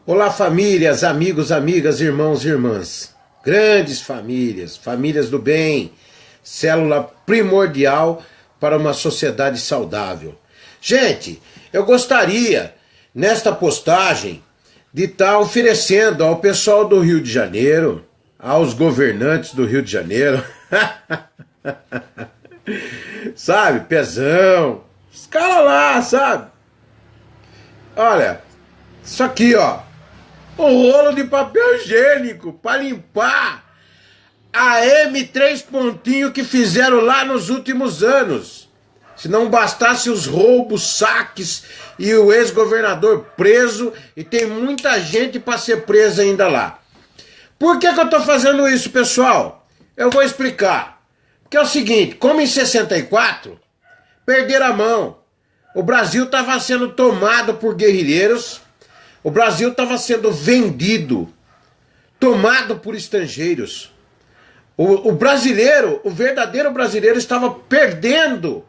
Olá, famílias, amigos, amigas, irmãos e irmãs. Grandes famílias, famílias do bem, célula primordial para uma sociedade saudável. Gente, eu gostaria, nesta postagem, de estar oferecendo ao pessoal do Rio de Janeiro, aos governantes do Rio de Janeiro, sabe, Pezão, os caras lá, sabe? Olha, isso aqui, ó, um rolo de papel higiênico para limpar a M3 pontinho que fizeram lá nos últimos anos. Se não bastasse os roubos, saques e o ex-governador preso, e tem muita gente para ser presa ainda lá. Por que eu estou fazendo isso, pessoal? Eu vou explicar. Porque é o seguinte, como em 64, perderam a mão. O Brasil estava sendo tomado por guerrilheiros, o Brasil estava sendo vendido, tomado por estrangeiros. O brasileiro, o verdadeiro brasileiro, estava perdendo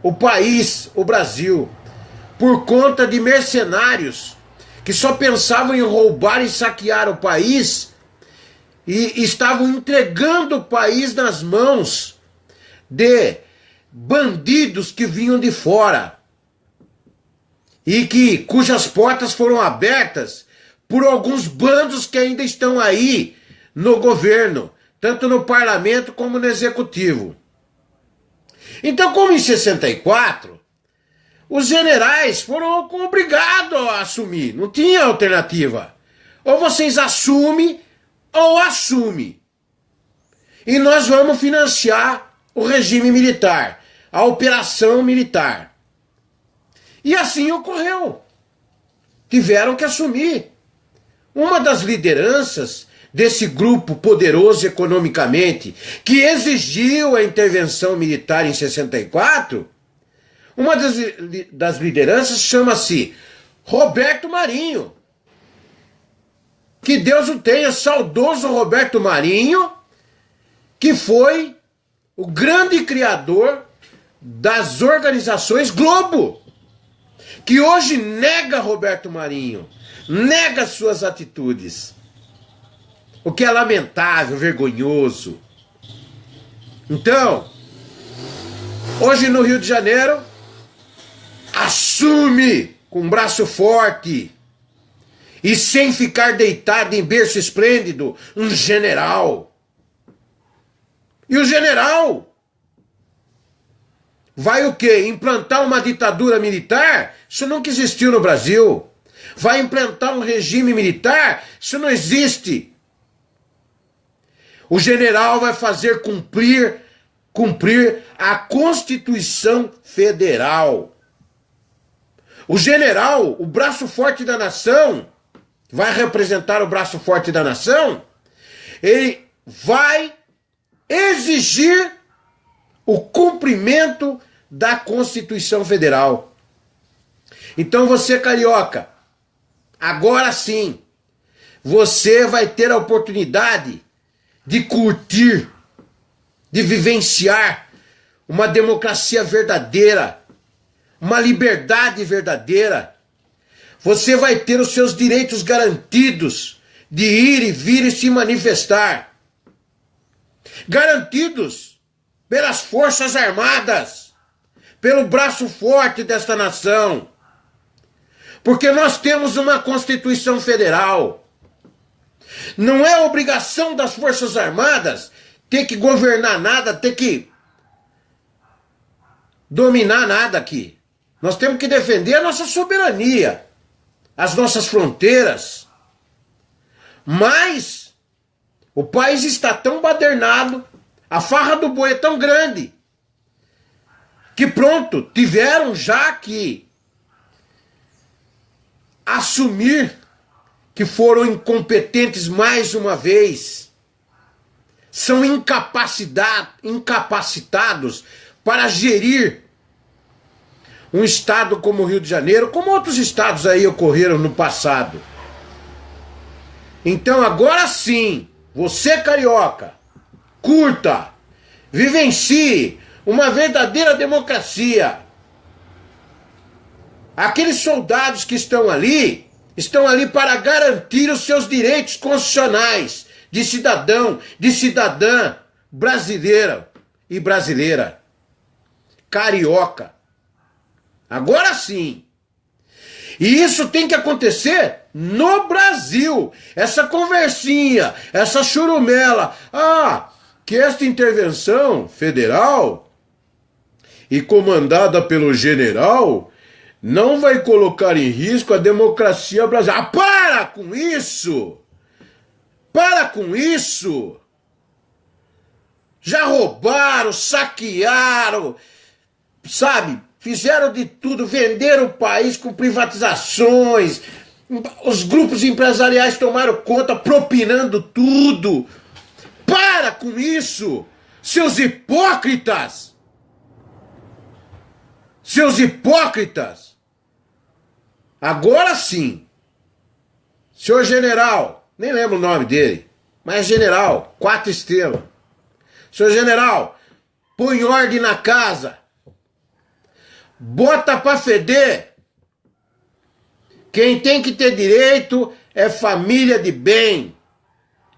o país, o Brasil, por conta de mercenários que só pensavam em roubar e saquear o país e estavam entregando o país nas mãos de bandidos que vinham de fora e cujas portas foram abertas por alguns bandos que ainda estão aí no governo, tanto no parlamento como no executivo. Então, como em 64, os generais foram obrigados a assumir, não tinha alternativa. Ou vocês assumem ou assumem. E nós vamos financiar o regime militar, a operação militar. E assim ocorreu. Tiveram que assumir. Uma das lideranças desse grupo poderoso economicamente, que exigiu a intervenção militar em 64, uma das lideranças chama-se Roberto Marinho. Que Deus o tenha, saudoso Roberto Marinho, que foi o grande criador das organizações Globo, que hoje nega Roberto Marinho, nega suas atitudes, o que é lamentável, vergonhoso. Então, hoje no Rio de Janeiro, assume com um braço forte e sem ficar deitado em berço esplêndido um general. E o general vai o quê? Implantar uma ditadura militar? Isso nunca existiu no Brasil. Vai implantar um regime militar? Isso não existe. O general vai fazer cumprir a Constituição Federal. O general, o braço forte da nação, vai representar o braço forte da nação, ele vai exigir o cumprimento da Constituição Federal. Então você, carioca, agora sim, você vai ter a oportunidade de curtir, de vivenciar uma democracia verdadeira, uma liberdade verdadeira. Você vai ter os seus direitos garantidos de ir e vir e se manifestar. Garantidos pelas Forças Armadas, pelo braço forte desta nação. Porque nós temos uma Constituição Federal. Não é obrigação das Forças Armadas ter que governar nada, ter que dominar nada aqui. Nós temos que defender a nossa soberania, as nossas fronteiras. Mas o país está tão badernado, a farra do boi é tão grande, que pronto, tiveram já que assumir que foram incompetentes mais uma vez. São incapacitados para gerir um estado como o Rio de Janeiro, como outros estados aí ocorreram no passado. Então agora sim, você carioca, curta, vivencie uma verdadeira democracia. Aqueles soldados que estão ali Estão ali para garantir os seus direitos constitucionais de cidadão, de cidadã brasileira e brasileira. Carioca. Agora sim. E isso tem que acontecer no Brasil. Essa conversinha, essa churumela. Que esta intervenção federal e comandada pelo general não vai colocar em risco a democracia brasileira. Para com isso! Para com isso! Já roubaram, saquearam, sabe? Fizeram de tudo, venderam o país com privatizações, os grupos empresariais tomaram conta, propinando tudo. Para com isso, seus hipócritas! Seus hipócritas! Agora sim, senhor general, nem lembro o nome dele, mas é general, 4 estrelas. Senhor general, põe ordem na casa. Bota pra feder. Quem tem que ter direito é família de bem.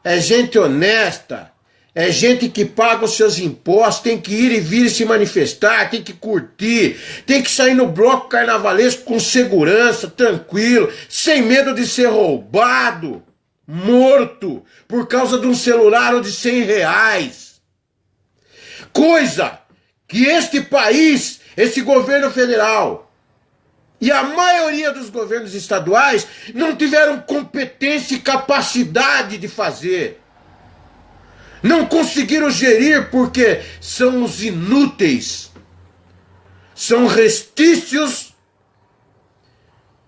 É gente honesta. É gente que paga os seus impostos. Tem que ir e vir e se manifestar. Tem que curtir. Tem que sair no bloco carnavalesco com segurança, tranquilo. Sem medo de ser roubado. Morto. Por causa de um celular ou de R$100. Coisa que este país, esse governo federal e a maioria dos governos estaduais não tiveram competência e capacidade de fazer. Não conseguiram gerir porque são os inúteis. São restícios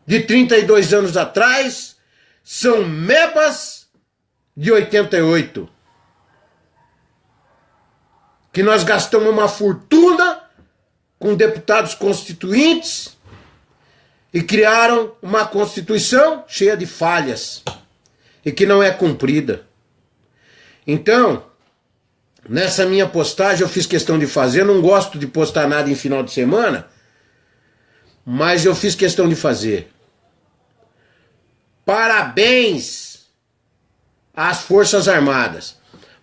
de 32 anos atrás, são mebas de 88. Que nós gastamos uma fortuna com deputados constituintes e criaram uma Constituição cheia de falhas e que não é cumprida. Então, nessa minha postagem eu fiz questão de fazer, não gosto de postar nada em final de semana, mas eu fiz questão de fazer. Parabéns às Forças Armadas.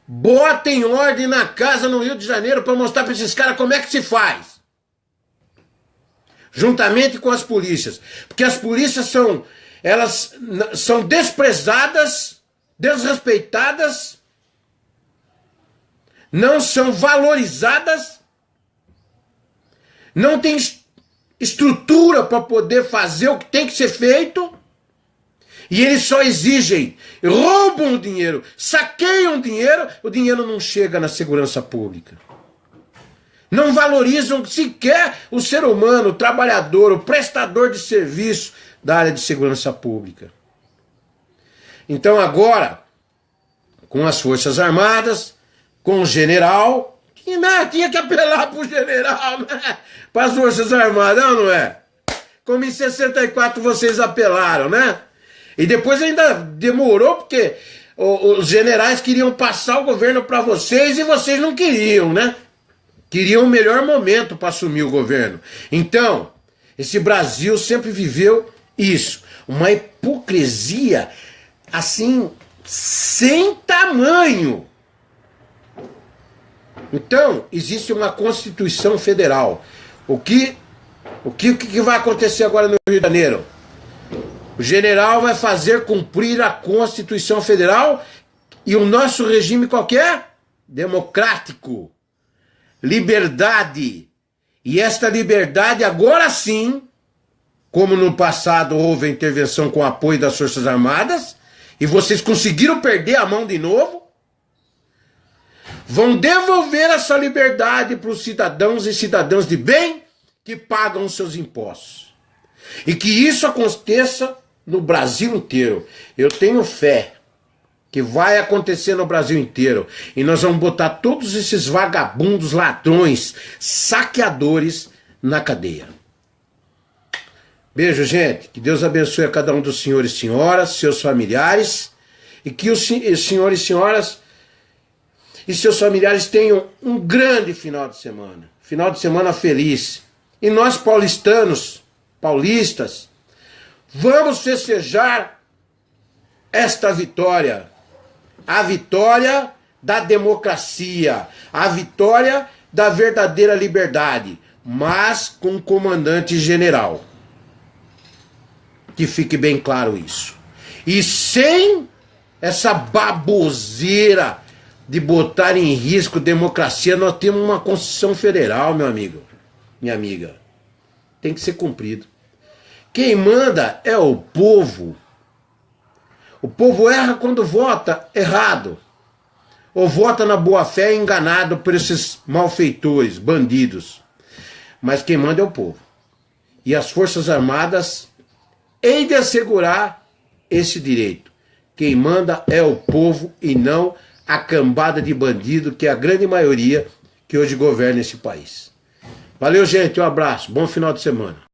Botem ordem na casa no Rio de Janeiro para mostrar para esses caras como é que se faz. Juntamente com as polícias. Porque as polícias elas são desprezadas, desrespeitadas, não são valorizadas, não tem estrutura para poder fazer o que tem que ser feito. E eles só exigem, roubam o dinheiro, saqueiam o dinheiro não chega na segurança pública. Não valorizam sequer o ser humano, o trabalhador, o prestador de serviço da área de segurança pública. Então agora, com as Forças Armadas, com o general, tinha que apelar para o general, né? Para as Forças Armadas, não é? Como em 64 vocês apelaram, né? E depois ainda demorou porque os generais queriam passar o governo para vocês e vocês não queriam, né? Queriam o melhor momento para assumir o governo. Então, esse Brasil sempre viveu isso. Uma hipocrisia, assim, sem tamanho. Então, existe uma Constituição Federal. O que vai acontecer agora no Rio de Janeiro? O general vai fazer cumprir a Constituição Federal e o nosso regime qualquer? Democrático. Liberdade. E esta liberdade agora sim, como no passado houve a intervenção com o apoio das Forças Armadas, e vocês conseguiram perder a mão de novo, vão devolver essa liberdade para os cidadãos e cidadãs de bem que pagam os seus impostos. E que isso aconteça no Brasil inteiro. Eu tenho fé que vai acontecer no Brasil inteiro. E nós vamos botar todos esses vagabundos, ladrões, saqueadores na cadeia. Beijo, gente. Que Deus abençoe a cada um dos senhores e senhoras, seus familiares. E que os senhores e senhoras e seus familiares tenham um grande final de semana. Final de semana feliz. E nós paulistas, Vamos festejar esta vitória. A vitória da democracia. A vitória da verdadeira liberdade. Mas com um comandante general. Que fique bem claro isso. E sem essa baboseira de botar em risco democracia, nós temos uma Constituição Federal, meu amigo, minha amiga. Tem que ser cumprido. Quem manda é o povo. O povo erra quando vota errado. Ou vota na boa-fé enganado por esses malfeitores, bandidos. Mas quem manda é o povo. E as Forças Armadas hei de assegurar esse direito. Quem manda é o povo e não a cambada de bandido, que é a grande maioria que hoje governa esse país. Valeu, gente. Um abraço. Bom final de semana.